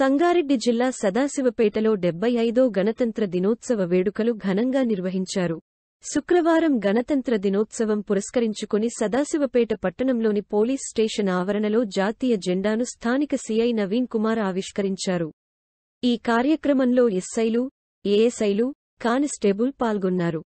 సంగారెడ్డి జిల్లా సదాశివపేటలో 75వ గణతంత్ర దినోత్సవ వేడుకలు ఘనంగా నిర్వహించారు. శుక్రవారం గణతంత్ర దినోత్సవం పురస్కరించుకుని సదాశివపేట పట్టణంలోని పోలీస్ స్టేషన్ ఆవరణలో జాతీయ జెండాను స్థానిక సీఐ నవీన్ కుమార్ ఆవిష్కరించారు. ఈ కార్యక్రమంలో ఎస్ఐలు, ఏఎస్ఐలు, కానిస్టేబుల్ పాల్గొన్నారు.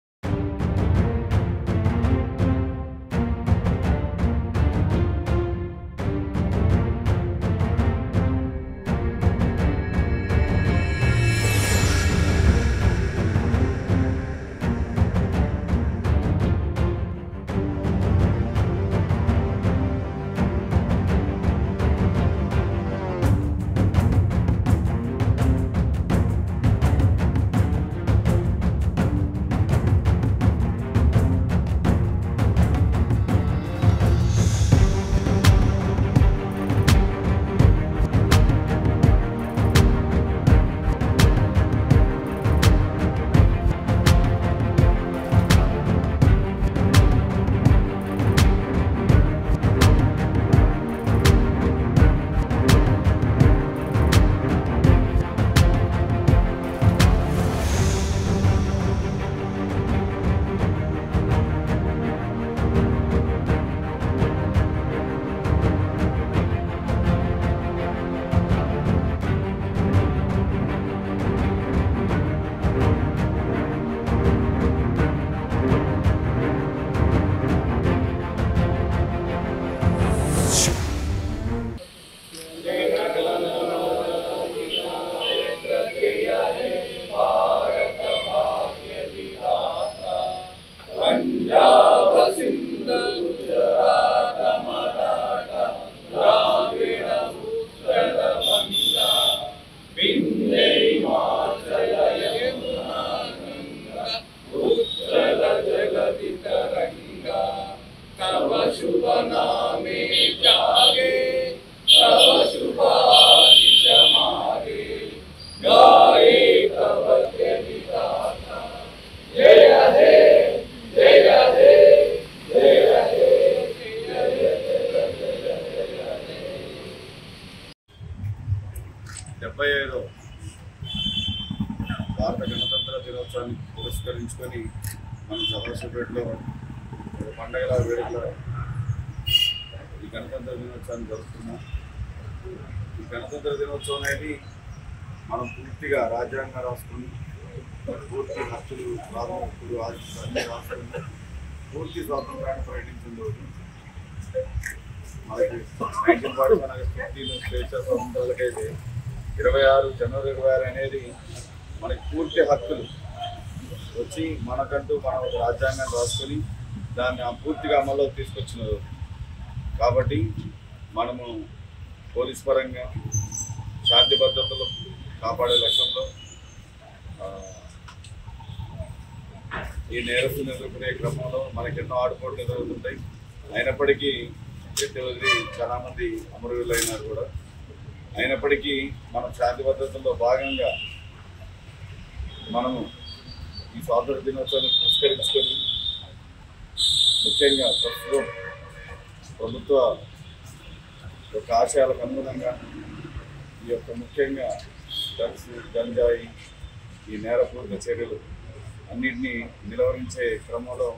భారత గణతంత్ర దినోత్సవాన్ని పురస్కరించుకొని మనం సదాశివపేటలో పండగల వేడుకల ఈ గణతంత్ర దినోత్సవాన్ని జరుపుతున్నాం. ఈ గణతంత్ర దినోత్సవం అనేది మనం పూర్తిగా రాజ్యాంగం రాసుకుని పూర్తి హక్కులు, ప్రాథమికులు, అన్ని రాసుకుని పూర్తి స్వాతంత్రాన్ని ప్రకటించిన రోజు. మనకి 1945 స్వేచ్ఛ స్వాతంత్రాలకైతే 26 జనవరి 26 అనేది మనకి పూర్తి హక్కులు వచ్చి మనకంటూ మనం ఒక రాజ్యాంగాన్ని రాసుకొని దాన్ని పూర్తిగా అమల్లో తీసుకొచ్చిన రోజు. కాబట్టి మనము పోలీస్ పరంగా శాంతి భద్రతలు కాపాడే లక్ష్యంలో ఈ నేరస్తులు ఎదుర్కొనే క్రమంలో మనకి ఎన్నో ఆడుకోట్లు జరుగుతుంటాయి. అయినప్పటికీ ఎట్టి వదిలి చాలామంది అమరవీరులు అయినారు కూడా. అయినప్పటికీ మనం శాంతి భద్రతల్లో భాగంగా మనము ఈ స్వాతంత్ర దినోత్సవాన్ని పురస్కరించుకొని ముఖ్యంగా ప్రస్తుతం ప్రభుత్వ యొక్క ఆశయాలకు అనుగుణంగా ఈ యొక్క ముఖ్యంగా డ్రగ్స్, గంజాయి, ఈ నేరపూరిత చర్యలు అన్నింటినీ నిలువరించే క్రమంలో